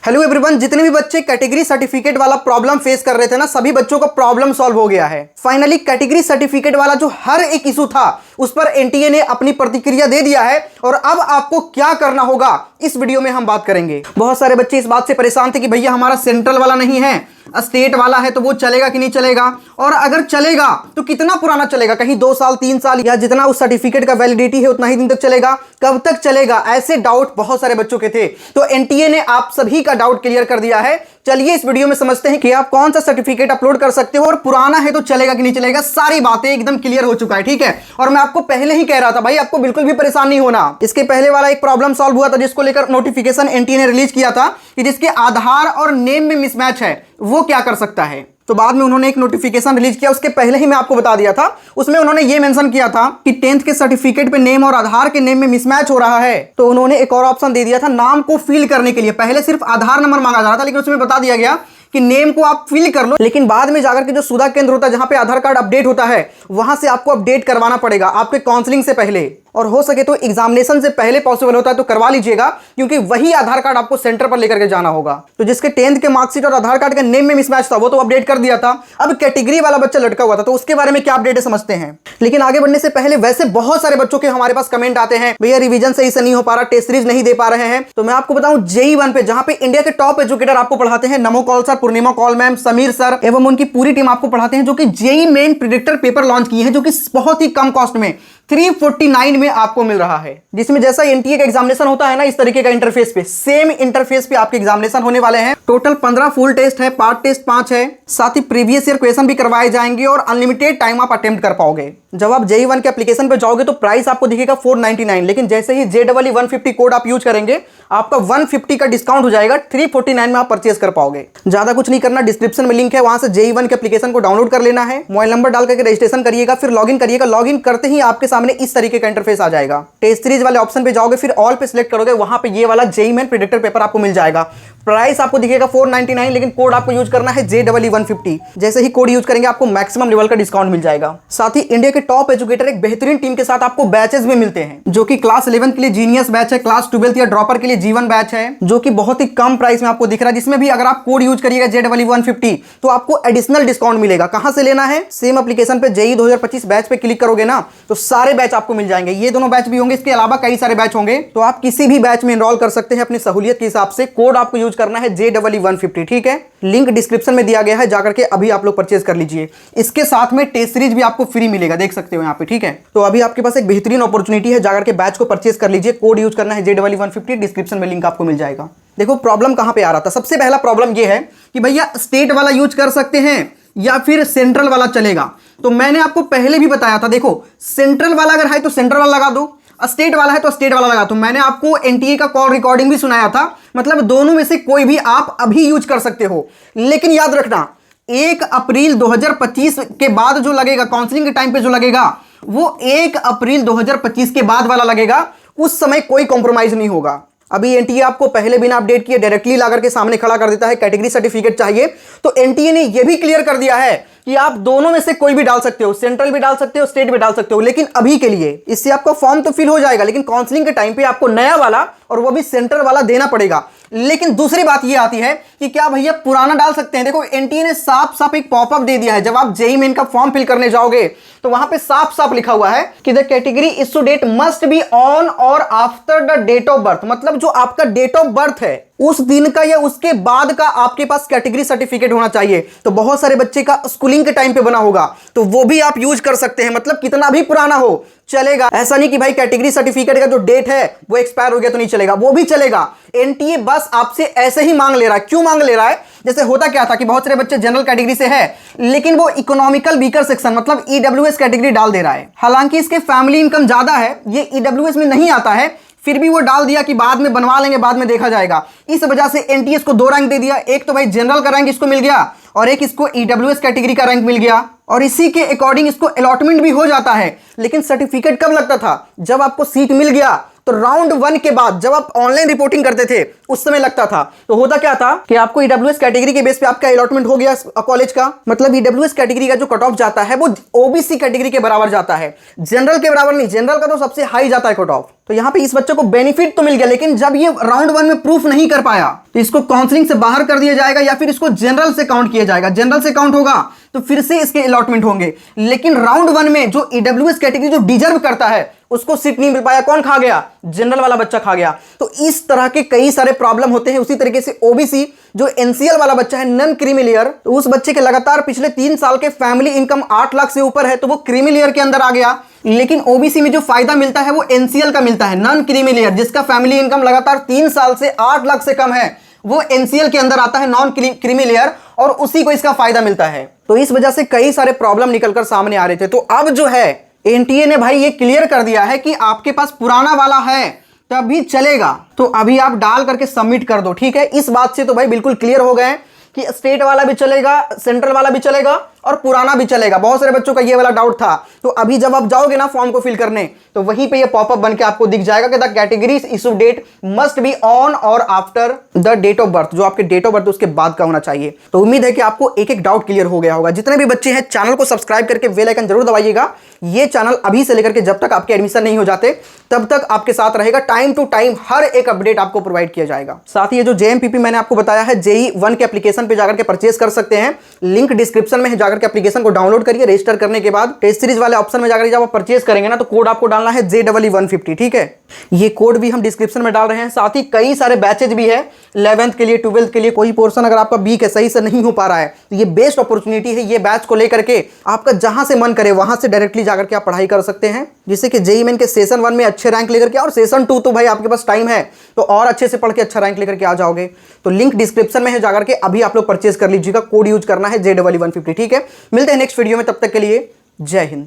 Hello everyone, जितने भी बच्चे कैटेगरी सर्टिफिकेट वाला प्रॉब्लम फेस कर रहे थे ना, सभी बच्चों का प्रॉब्लम सॉल्व हो गया है। फाइनली कैटेगरी सर्टिफिकेट वाला जो हर एक इशू था उस पर एनटीए ने अपनी प्रतिक्रिया दे दिया है और अब आपको क्या करना होगा इस वीडियो में हम बात करेंगे। बहुत सारे बच्चे इस बात से परेशान थे कि भैया हमारा सेंट्रल वाला नहीं है, स्टेट वाला है, तो वो चलेगा कि नहीं चलेगा, और अगर चलेगा तो कितना पुराना चलेगा, कहीं 2 साल 3 साल या जितना उस सर्टिफिकेट का वैलिडिटी है उतना ही दिन तक चलेगा, कब तक चलेगा, ऐसे डाउट बहुत सारे बच्चों के थे। तो एनटीए ने आप सभी का डाउट क्लियर कर दिया है। चलिए इस वीडियो में समझते हैं कि आप कौन सा सर्टिफिकेट अपलोड कर सकते हो और पुराना है तो चलेगा कि नहीं चलेगा। सारी बातें एकदम क्लियर हो चुका है, ठीक है। और मैं आपको पहले ही कह रहा था भाई, आपको बिल्कुल भी परेशान नहीं होना। इसके पहले वाला एक प्रॉब्लम सॉल्व हुआ था जिसको लेकर नोटिफिकेशन एनटीए ने रिलीज किया था कि जिसके आधार और नेम में मिसमैच है वो क्या कर सकता है। तो बाद में उन्होंने एक नोटिफिकेशन रिलीज किया, उसके पहले ही मैं आपको बता दिया था। उसमें उन्होंने ये मेंशन किया था कि 10th के सर्टिफिकेट पे नेम और आधार के नेम में मिसमैच हो रहा है, तो उन्होंने एक और ऑप्शन दे दिया था नाम को फिल करने के लिए। पहले सिर्फ आधार नंबर मांगा जा रहा था, लेकिन उसमें बता दिया गया कि नेम को आप फिल कर लो, लेकिन बाद में जाकर के जो सुधा केंद्र होता है जहां पे आधार कार्ड अपडेट होता है वहां से आपको अपडेट करवाना पड़ेगा आपके काउंसलिंग से पहले, और हो सके तो एग्जामिनेशन से पहले पॉसिबल होता है तो करवा लीजिएगा, क्योंकि वही आधार कार्ड आपको सेंटर पर लेकर के जाना होगा। तो जिसके 10th के मार्कशीट और आधार कार्ड के नेम में मिसमैच था वो तो अपडेट कर दिया था। अब कैटेगरी वाला बच्चा लटका हुआ था, तो उसके बारे में क्या अपडेट है समझते हैं। लेकिन आगे बढ़ने से पहले वैसे बहुत सारे बच्चों के हमारे पास कमेंट आते हैं, भैया रिवीजन सही से नहीं हो पा रहा, टेस्ट सीरीज नहीं दे पा रहे हैं। तो मैं आपको बताऊं JEE 1 पे जहां पे इंडिया के टॉप एजुकेटर आपको पढ़ाते हैं, नमो कौल सर, पूर्णिमा कौल मैम, समीर सर एवं उनकी पूरी टीम आपको पढ़ाते हैं, जो कि JEE main predictor paper launch किए हैं, जो कि बहुत ही कम कॉस्ट में 349 में आपको मिल रहा है। जिसमें जैसा एनटीए का एग्जामिनेशन होता है ना, इस तरीके का इंटरफेस पे, सेम इंटरफेस पे आपके एग्जामिनेशन होने वाले हैं। टोटल 15 फुल टेस्ट है, पार्ट टेस्ट 5 है, साथ ही प्रीवियस ईयर क्वेश्चन भी करवाए जाएंगे और अनलिमिटेड टाइम आप अटेम्प्ट कर पाओगे। जब आप JEE 1 के एप्लीकेशन पे जाओगे तो प्राइस आपको दिखेगा 499, लेकिन जैसे ही JEE 150 कोड आप यूज करेंगे आपका 150 का डिस्काउंट हो जाएगा, 349 में आप परचेज कर पाओगे। ज्यादा कुछ नहीं करना, डिस्क्रिप्शन में लिंक है, वहां से JEE 1 के एप्लीकेशन को डाउनलोड कर लेना है, मोबाइल नंबर डाल करके रजिस्ट्रेशन करिएगा, फिर लॉगिन करिएगा। लॉगिन करते ही आपके सामने इस तरीके का इंटरफेस आ जाएगा। टेस्ट सीरीज वाले ऑप्शन पे जाओगे, फिर ऑल पे सिलेक्ट करोगे, वहां पे ये वाला JEE मेन प्रेडिक्टर पेपर आपको मिल जाएगा। प्राइस आपको दिखेगा 499, लेकिन कोड आपको यूज करना है JEE 150। जैसे ही कोड यूज करेंगे आपको मैक्सिमम लेवल का डिस्काउंट मिल जाएगा। साथ ही इंडिया के टॉप एजुकेटर एक बेहतरीन टीम के साथ आपको बैचेस में मिलते हैं, जो कि क्लास 11 के लिए जीनियस बैच है, क्लास 12 या ड्रॉपर के लिए G1 बैच है, जो कि बहुत ही कम प्राइस में आपको दिख रहा है, जिसमें भी अगर आप कोड यूज करिएगा JEE 150 तो आपको एडिशनल डिस्काउंट मिलेगा। कहां से लेना है, सेम एप्लीकेशन पे JEE 2025 बैच पे क्लिक करोगे ना तो सारे बैच आपको मिल जाएंगे। ये दोनों बैच भी होंगे, इसके अलावा कई सारे बैच होंगे, तो आप किसी भी बैच में एनरोल कर सकते हैं अपनी सहूलियत के हिसाब से। कोड आपको यूज करना है JEE 150, ठीक है। लिंक डिस्क्रिप्शन में दिया गया है, जाकर के अभी आप लोग परचेज कर लीजिए। इसके साथ में टेस्ट सीरीज भी आपको फ्री मिलेगा, देख सकते हो यहाँ पे, ठीक है। तो अभी आपके पास एक बेहतरीन अपॉर्चुनिटी है, जाकर के बैच को परचेज कर लीजिए। कोड यूज करना है JEE 150, डिस्क्रिप्शन में लिंक आपको मिल जाएगा। देखो प्रॉब्लम कहां पे आ रहा था। सबसे पहला प्रॉब्लम यह है कि भैया स्टेट वाला यूज कर सकते हैं या फिर सेंट्रल वाला चलेगा। तो मैंने आपको पहले भी बताया था, देखो सेंट्रल वाला अगर है तो सेंट्रल वाला लगा दो, स्टेट वाला है तो स्टेट वाला लगा दो। मैंने आपको एनटीए का कॉल रिकॉर्डिंग भी सुनाया था, मतलब दोनों में से कोई भी आप अभी यूज कर सकते हो। लेकिन याद रखना 1 अप्रैल 2025 के बाद जो लगेगा, काउंसलिंग के टाइम पे जो लगेगा वो 1 अप्रैल 2025 के बाद वाला लगेगा। उस समय कोई कॉम्प्रोमाइज नहीं होगा। अभी एनटीए आपको पहले बिना अपडेट किए डायरेक्टली लाकर के सामने खड़ा कर देता है, कैटेगरी सर्टिफिकेट चाहिए तो एनटीए ने यह भी क्लियर कर दिया है कि आप दोनों में से कोई भी डाल सकते हो, सेंट्रल भी डाल सकते हो, स्टेट भी डाल सकते हो। लेकिन अभी के लिए इससे आपका फॉर्म तो फिल हो जाएगा, लेकिन काउंसलिंग के टाइम पे आपको नया वाला और वो भी सेंट्रल वाला देना पड़ेगा। लेकिन दूसरी बात ये आती है कि क्या भैया पुराना डाल सकते हैं। देखो एनटीए ने साफ साफ एक पॉपअप दे दिया है, जब आप JEE मेन का फॉर्म फिल करने जाओगे तो वहां पे साफ साफ लिखा हुआ है कि the category issue date must be on or after the date of birth. मतलब जो आपका डेट ऑफ बर्थ है उस दिन का या उसके बाद का आपके पास कैटेगरी सर्टिफिकेट होना चाहिए। तो बहुत सारे बच्चे का स्कूलिंग के टाइम पे बना होगा, तो वो भी आप यूज कर सकते हैं। मतलब कितना भी पुराना हो चलेगा, ऐसा नहीं कि भाई कैटेगरी सर्टिफिकेट का जो डेट है वो एक्सपायर हो गया तो नहीं चलेगा, वो भी चलेगा। एनटीए बस आपसे ऐसे ही मांग ले रहा है। क्यों मांग ले रहा है, जैसे होता क्या था कि बहुत सारे बच्चे जनरल कैटेगरी से है लेकिन वो इकोनॉमिकल वीकर सेक्शन मतलब EWS कैटेगरी डाल दे रहा है। हालांकि इसके फैमिली इनकम ज्यादा है, ये EWS में नहीं आता है, फिर भी वो डाल दिया कि बाद में बनवा लेंगे, बाद में देखा जाएगा। इस वजह से एनटीए को 2 रैंक दे दिया। एक तो भाई जनरल का रैंक इसको मिल गया और एक इसको EWS कैटेगरी का रैंक मिल गया, और इसी के अकॉर्डिंग इसको अलॉटमेंट भी हो जाता है। लेकिन सर्टिफिकेट कब लगता था, जब आपको सीट मिल गया तो राउंड 1 के बाद जब आप ऑनलाइन रिपोर्टिंग करते थे उस समय लगता था। तो होता क्या था कि आपको EWS कैटेगरी के बेस पे आपका अलॉटमेंट हो गया कॉलेज का, मतलब EWS कैटेगरी का जो कट ऑफ जाता है वो OBC कैटेगरी के बराबर जाता है, जनरल के बराबर नहीं। जनरल का तो सबसे हाई जाता है कट ऑफ। तो यहाँ पे इस बच्चे को बेनिफिट तो मिल गया, लेकिन जब ये राउंड 1 में प्रूफ नहीं कर पाया तो इसको काउंसलिंग से बाहर कर दिया जाएगा या फिर इसको जनरल से काउंट किया जाएगा। जनरल से काउंट होगा तो फिर से इसके अलॉटमेंट होंगे, लेकिन राउंड 1 में जो ईडब्ल्यूएस कैटेगरी जो डिजर्व करता है उसको सीट नहीं मिल पाया। कौन खा गया? जनरल वाला बच्चा खा गया। तो इस तरह के कई सारे प्रॉब्लम होते हैं। उसी तरीके से ओबीसी जो एनसीएल वाला बच्चा है, नॉन क्रीमी लेयर, तो उस बच्चे के लगातार पिछले 3 साल के फैमिली इनकम 8 लाख से ऊपर है तो वो क्रीमी लेयर के अंदर आ गया। लेकिन ओबीसी में जो फायदा मिलता है वो एनसीएल का मिलता है, नॉन क्रीमी लेयर, जिसका फैमिली इनकम लगातार 3 साल से 8 लाख से कम है, वो एनसीएल के अंदर आता है, नॉन क्रीमी लेयर, और उसी को इसका फायदा मिलता है। तो इस वजह से कई सारे प्रॉब्लम निकलकर सामने आ रहे थे। तो अब जो है एनटीए ने भाई ये क्लियर कर दिया है कि आपके पास पुराना वाला है तभी चलेगा, तो अभी आप डाल करके सबमिट कर दो। ठीक है, इस बात से तो भाई बिल्कुल क्लियर हो गए कि स्टेट वाला भी चलेगा, सेंट्रल वाला भी चलेगा और पुराना भी चलेगा। बहुत सारे बच्चों का ये वाला डाउट था। तो अभी जब आप जाओगे ना फॉर्म को फिल करने, तो वहीं पे ये पॉपअप बन के आपको दिख जाएगा कि the categories issue date must be on or after the date of birth. जो आपके डेट ऑफ बर्थ उसके बाद का होना चाहिए। तो उम्मीद है कि आपको एक एक डाउट क्लियर हो गया होगा। जितने भी बच्चे हैं चैनल को सब्सक्राइब करके बेल आइकन जरूर दबाइएगा। ये चैनल अभी से लेकर के जब तक आपके एडमिशन नहीं हो जाते तब तक आपके साथ रहेगा। टाइम टू टाइम हर एक अपडेट आपको प्रोवाइड किया जाएगा। साथ ही ये जो जेएमपीपी मैंने आपको बताया है, जेई 1 के एप्लीकेशन पे जाकर के परचेज कर सकते हैं। लिंक डिस्क्रिप्शन में है, जाकर के एप्लीकेशन को डाउनलोड करिए। रजिस्टर करने के बाद टेस्ट सीरीज वाले ऑप्शन में जाकर जब आप परचेज करेंगे ना, तो कोड आपको डालना है JEE150। ठीक है, ये कोड भी हम डिस्क्रिप्शन में डाल रहे हैं। साथ ही कई सारे बैचेज भी है 11th के लिए, 12th के लिए। कोई पोर्शन अगर आपका बी के सही से नहीं हो पा रहा है तो ये बेस्ट अपॉर्चुनिटी है। ये बैच को लेकर के आपका जहां से मन करे वहां से डायरेक्टली जाकर के आप पढ़ाई कर सकते हैं, जिससे कि जेईई मेन के सेशन 1 में अच्छे रैंक लेकर के, और सेशन 2 तो भाई आपके पास टाइम है तो और अच्छे से पढ़ के अच्छा रैंक लेकर के आ जाओगे। तो लिंक डिस्क्रिप्शन में है, जाकर के अभी आप लोग परचेज कर लीजिएगा। कोड यूज करना है JEE150। ठीक है, मिलते हैं नेक्स्ट वीडियो में, तब तक के लिए जय हिंद।